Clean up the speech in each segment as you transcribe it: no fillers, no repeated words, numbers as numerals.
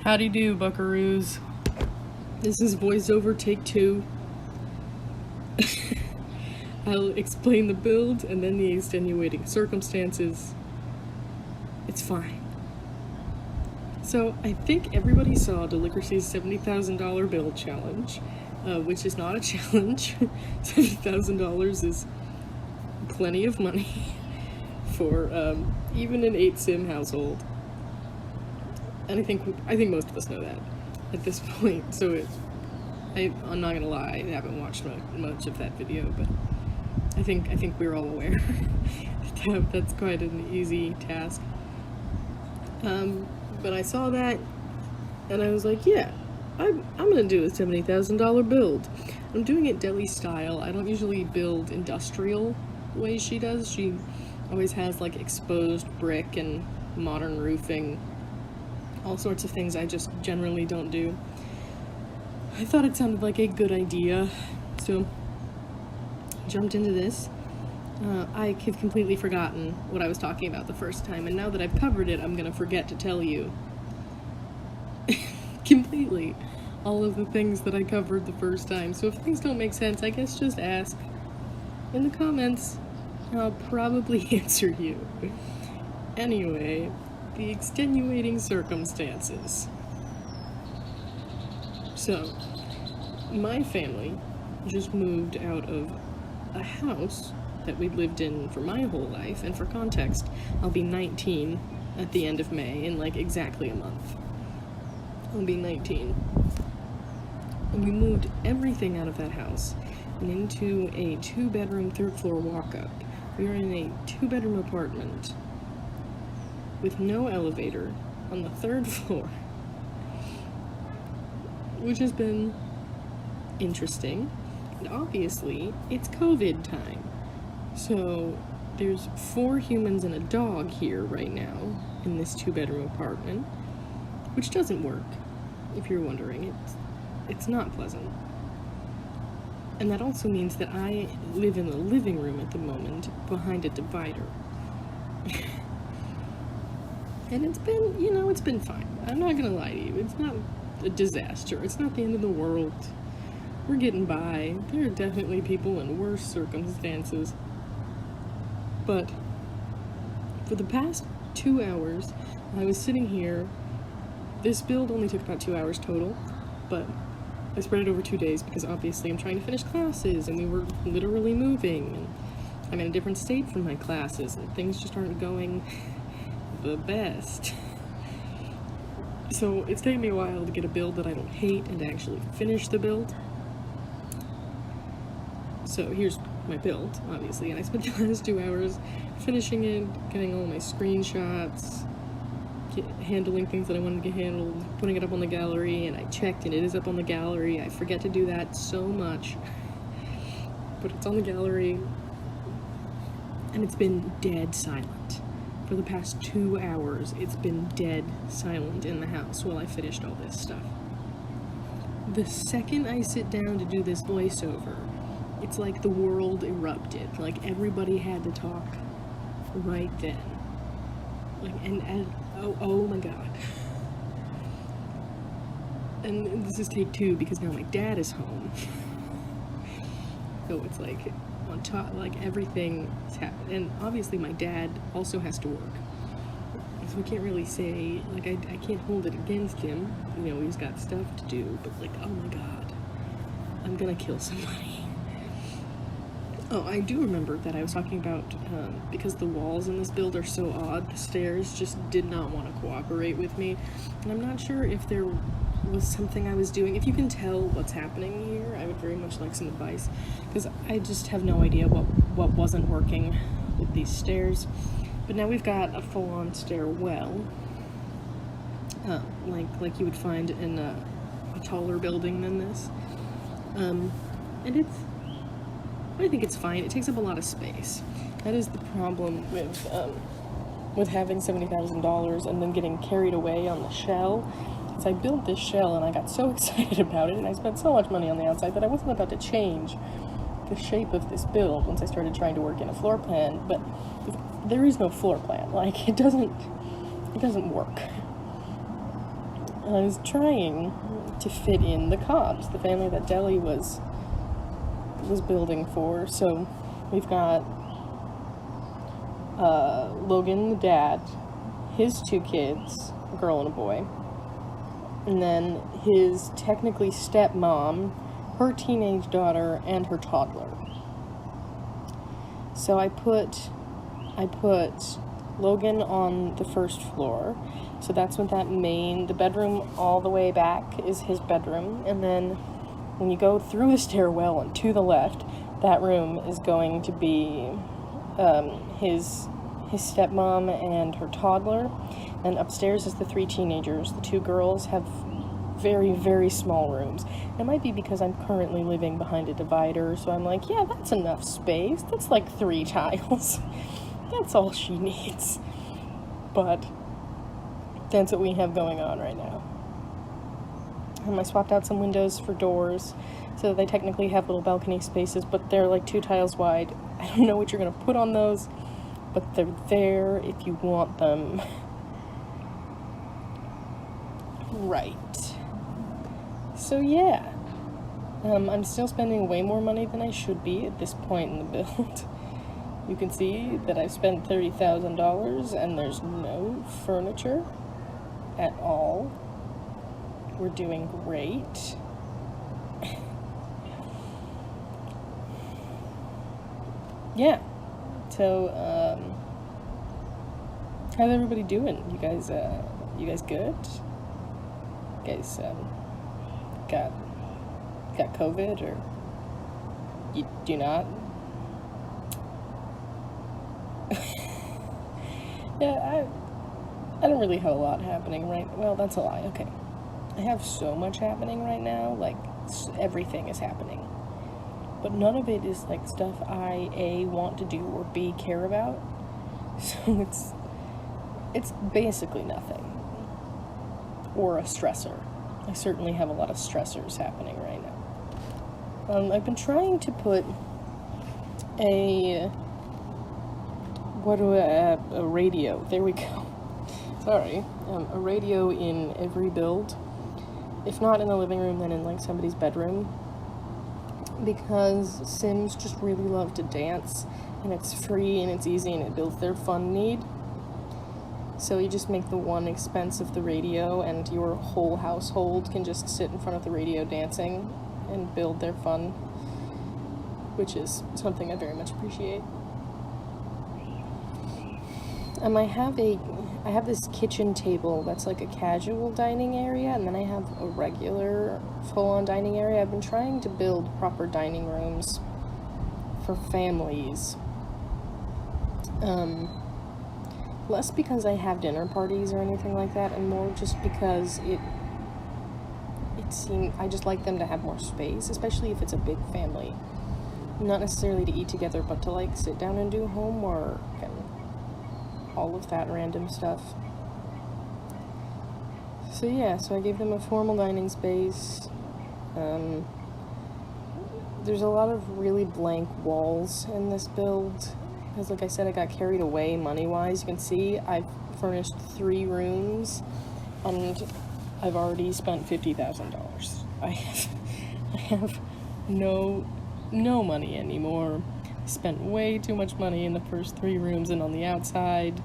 Howdy do, buckaroos. This is voiceover take 2. I'll explain the build and then the extenuating circumstances. It's fine. So, I think everybody saw Deligracy's $70,000 build challenge, which is not a challenge. $70,000 is plenty of money for even an 8-sim household. And I think most of us know that at this point. So I'm not gonna lie, I haven't watched much of that video, but I think we're all aware that that's quite an easy task. But I saw that, and I was like, yeah, I'm gonna do a $70,000 build. I'm doing it deli style. I don't usually build industrial the way she does. She always has like exposed brick and modern roofing, all sorts of things I just generally don't do. I thought it sounded like a good idea, so jumped into this. I have completely forgotten what I was talking about the first time, and now that I've covered it, I'm gonna forget to tell you completely all of the things that I covered the first time. So if things don't make sense, I guess just ask in the comments, and I'll probably answer you. Anyway, the extenuating circumstances. So, my family just moved out of a house that we've lived in for my whole life, and for context, I'll be 19 at the end of May, in like exactly a month. I'll be 19. And we moved everything out of that house and into a 2-bedroom, 3rd floor walk-up. We are in a 2-bedroom apartment with no elevator on the 3rd floor, which has been interesting. And obviously, it's COVID time. So there's 4 humans and a dog here right now in this 2-bedroom apartment, which doesn't work, if you're wondering. It's not pleasant. And that also means that I live in the living room at the moment behind a divider. And it's been, it's been fine. I'm not gonna lie to you. It's not a disaster. It's not the end of the world. We're getting by. There are definitely people in worse circumstances. But for the past 2 hours, I was sitting here. This build only took about 2 hours total, but I spread it over 2 days because obviously I'm trying to finish classes, and we were literally moving, and I'm in a different state from my classes, and things just aren't going the best. So it's taken me a while to get a build that I don't hate and to actually finish the build. So here's my build, obviously, and I spent the last 2 hours finishing it, getting all my screenshots, handling things that I wanted to get handled, putting it up on the gallery, and I checked and it is up on the gallery. I forget to do that so much, but it's on the gallery, and it's been dead silent. For the past 2 hours, it's been dead silent in the house while I finished all this stuff. The second I sit down to do this voiceover, it's like the world erupted. Like, everybody had to talk right then. Like, and oh my god. And this is take 2 because now my dad is home. So it's like, on top, like, everything is happening. And obviously my dad also has to work. So we can't really say, like, I can't hold it against him. He's got stuff to do, but like, oh my god, I'm gonna kill somebody. Oh, I do remember that I was talking about, because the walls in this build are so odd, the stairs just did not want to cooperate with me. And I'm not sure if there was something I was doing. If you can tell what's happening here, I would very much like some advice, because I just have no idea what wasn't working with these stairs. But now we've got a full-on stairwell, like you would find in a taller building than this. And I think it's fine. It takes up a lot of space. That is the problem with having $70,000 and then getting carried away on the shell. So I built this shell and I got so excited about it, and I spent so much money on the outside that I wasn't about to change the shape of this build once I started trying to work in a floor plan. But there is no floor plan. Like, it doesn't work. I was trying to fit in the Cobbs, the family that Deli was building for. So we've got Logan, the dad, his 2 kids, a girl and a boy, and then his technically stepmom, her teenage daughter, and her toddler. So I put Logan on the first floor. So that's what the bedroom all the way back is his bedroom. And then when you go through the stairwell and to the left, that room is going to be his stepmom and her toddler. And upstairs is the 3 teenagers. The 2 girls have very, very small rooms. It might be because I'm currently living behind a divider, so I'm like, yeah, that's enough space. That's like 3 tiles. That's all she needs. But that's what we have going on right now. I swapped out some windows for doors, so they technically have little balcony spaces, but they're like 2 tiles wide. I don't know what you're going to put on those, but they're there if you want them. Right. So yeah, I'm still spending way more money than I should be at this point in the build. You can see that I've spent $30,000 and there's no furniture at all. We're doing great. Yeah. So, how's everybody doing? You guys good? You guys, got COVID, or you do not? Yeah, I don't really have a lot happening well, that's a lie, okay. I have so much happening right now, like, everything is happening. But none of it is, like, stuff I, A, want to do, or B, care about. So it's basically nothing. Or a stressor. I certainly have a lot of stressors happening right now. I've been trying to put a radio, there we go. Sorry. A radio in every build. If not in the living room, then in, like, somebody's bedroom. Because Sims just really love to dance, and it's free, and it's easy, and it builds their fun need. So you just make the one expense of the radio, and your whole household can just sit in front of the radio dancing and build their fun, which is something I very much appreciate. I have this kitchen table that's like a casual dining area, and then I have a regular full-on dining area. I've been trying to build proper dining rooms for families. Less because I have dinner parties or anything like that, and more just because I just like them to have more space, especially if it's a big family. Not necessarily to eat together, but to, like, sit down and do homework and all of that random stuff. So yeah, so I gave them a formal dining space. There's a lot of really blank walls in this build, because, like I said, I got carried away money-wise. You can see I've furnished 3 rooms, and I've already spent $50,000. I have no money anymore. I spent way too much money in the first 3 rooms and on the outside,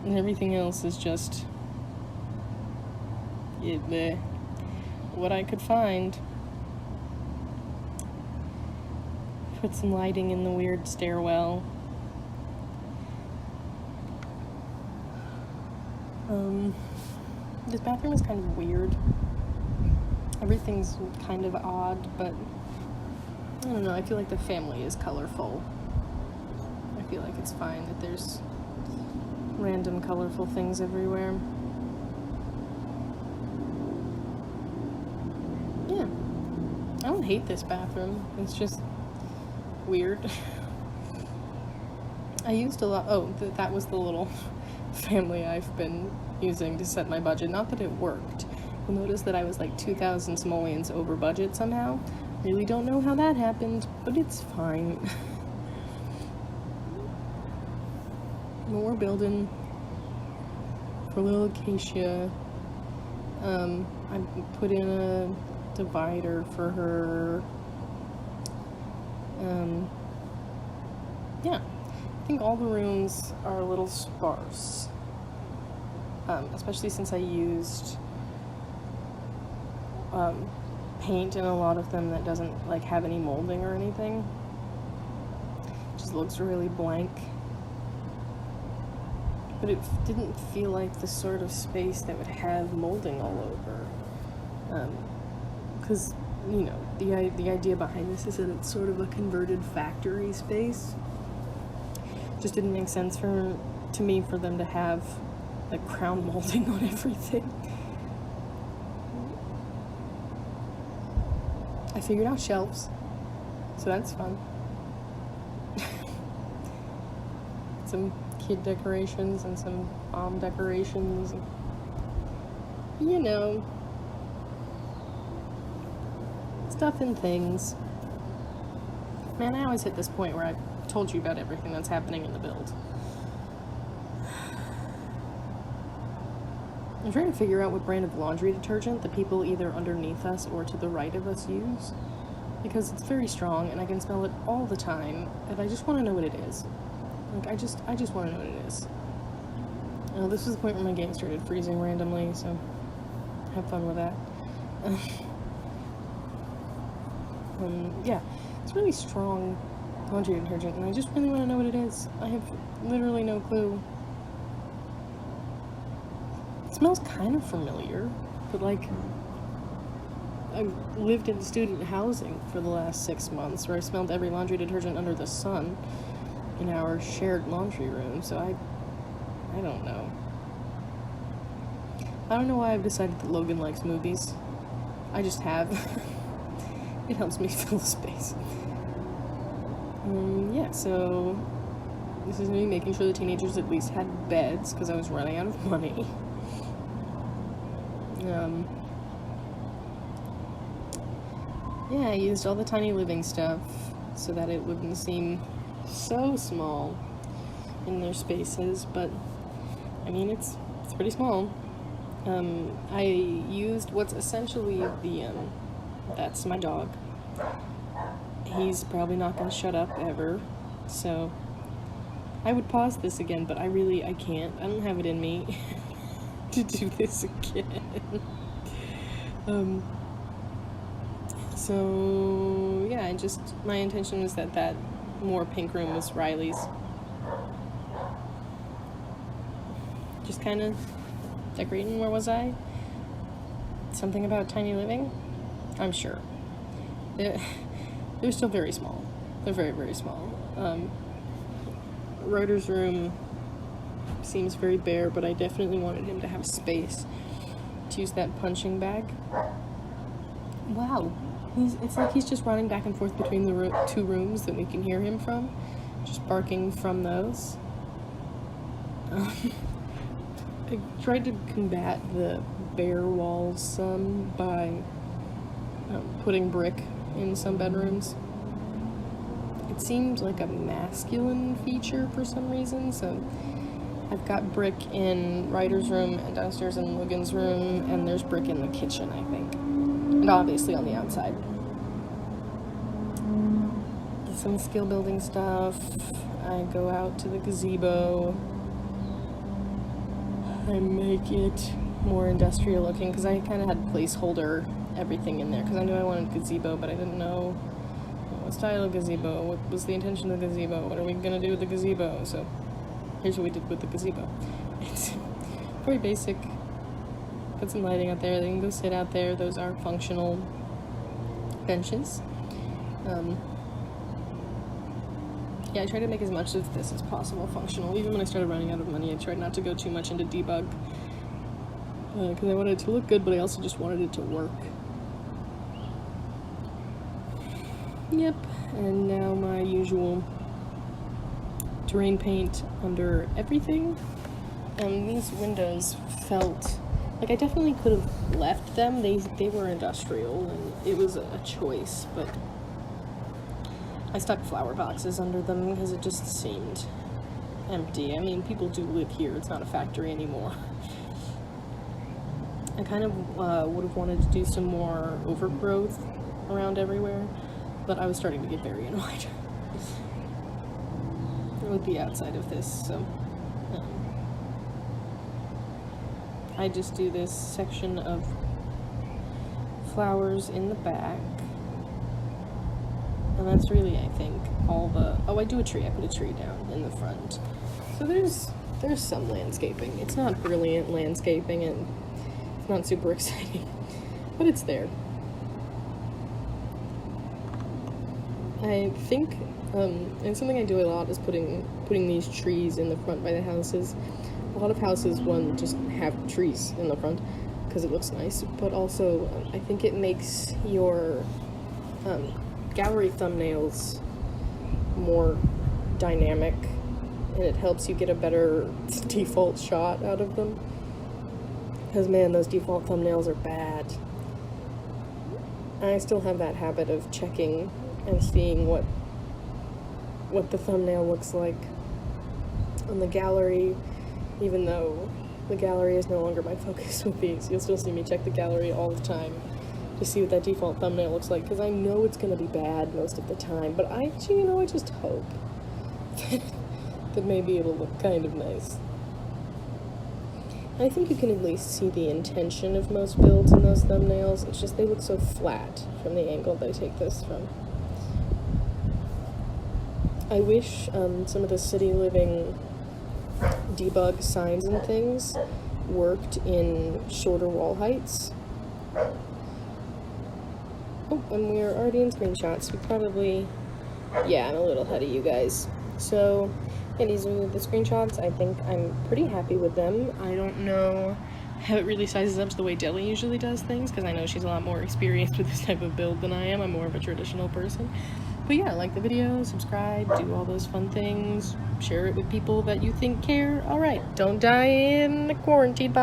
and everything else is just what I could find. Put some lighting in the weird stairwell. This bathroom is kind of weird. Everything's kind of odd, but I don't know, I feel like the family is colorful. I feel like it's fine that there's random colorful things everywhere. Yeah. I don't hate this bathroom. It's just weird. I used a lot. That was the little family I've been using to set my budget. Not that it worked. You'll notice that I was like 2,000 simoleons over budget somehow. Really don't know how that happened, but it's fine. But we're building for little Acacia. I put in a divider for her. Yeah, I think all the rooms are a little sparse, especially since I used paint in a lot of them that doesn't like have any molding or anything. It just looks really blank. But it didn't feel like the sort of space that would have molding all over. Because, you know, the idea behind this is that it's sort of a converted factory space. Just didn't make sense to me for them to have like crown molding on everything. I figured out shelves, so that's fun. Some kid decorations and some bomb decorations. You know, stuff and things. Man, I always hit this point where I've told you about everything that's happening in the build. I'm trying to figure out what brand of laundry detergent the people either underneath us or to the right of us use, because it's very strong and I can smell it all the time, and I just want to know what it is. Like, I just want to know what it is. This was the point where my game started freezing randomly, so have fun with that. Yeah, it's really strong laundry detergent, and I just really want to know what it is. I have literally no clue. It smells kind of familiar, but like, I've lived in student housing for the last 6 months, where I smelled every laundry detergent under the sun in our shared laundry room, so I don't know. I don't know why I've decided that Logan likes movies. I just have. It helps me fill the space. Yeah, so this is me making sure the teenagers at least had beds, because I was running out of money. Yeah, I used all the tiny living stuff so that it wouldn't seem so small in their spaces, but I mean, it's pretty small. I used what's essentially that's my dog. He's probably not going to shut up ever, so I would pause this again, but I can't. I don't have it in me to do this again. So yeah, my intention was that more pink room was Riley's. Just kind of decorating. Where was I? Something about tiny living? I'm sure. They're still very small. They're very, very small. Ryder's room seems very bare, but I definitely wanted him to have space to use that punching bag. Wow. It's like he's just running back and forth between the two rooms that we can hear him from, just barking from those. I tried to combat the bare walls some by putting brick in some bedrooms. It seemed like a masculine feature for some reason, so I've got brick in Ryder's room and downstairs in Logan's room, and there's brick in the kitchen, I think. And obviously on the outside. Some skill building stuff. I go out to the gazebo. I make it more industrial looking, because I kind of had placeholder everything in there, because I knew I wanted gazebo, but I didn't know what style of gazebo, what was the intention of the gazebo, what are we going to do with the gazebo, so here's what we did with the gazebo. It's very basic. Put some lighting out there, they can go sit out there, those are functional benches. Yeah, I tried to make as much of this as possible functional. Even when I started running out of money, I tried not to go too much into debug, because I wanted it to look good, but I also just wanted it to work. Yep, and now my usual terrain paint under everything. These windows felt like I definitely could have left them. They were industrial, and it was a choice, but I stuck flower boxes under them because it just seemed empty. I mean, people do live here. It's not a factory anymore. I kind of would have wanted to do some more overgrowth around everywhere, but I was starting to get very annoyed with the outside of this, so I just do this section of flowers in the back, and that's really, I think, all the... Oh, I do a tree. I put a tree down in the front. So there's some landscaping. It's not brilliant landscaping, and it's not super exciting, but it's there. I think, and something I do a lot is putting these trees in the front by the houses. A lot of houses, one, just have trees in the front because it looks nice, but also I think it makes your gallery thumbnails more dynamic, and it helps you get a better default shot out of them. Because, man, those default thumbnails are bad. I still have that habit of checking and seeing what the thumbnail looks like on the gallery, even though the gallery is no longer my focus with these. You'll still see me check the gallery all the time to see what that default thumbnail looks like, because I know it's going to be bad most of the time, but I just hope that maybe it'll look kind of nice. I think you can at least see the intention of most builds in those thumbnails. It's just they look so flat from the angle they take this from. I wish some of the city living debug signs and things worked in shorter wall heights. Oh, and we're already in screenshots. We probably... Yeah, I'm a little ahead of you guys. So, yeah, these are the screenshots. I think I'm pretty happy with them. I don't know how it really sizes up to the way Deli usually does things, because I know she's a lot more experienced with this type of build than I am. I'm more of a traditional person. But yeah, like the video, subscribe, do all those fun things, share it with people that you think care. Alright, don't die in quarantine. Bye.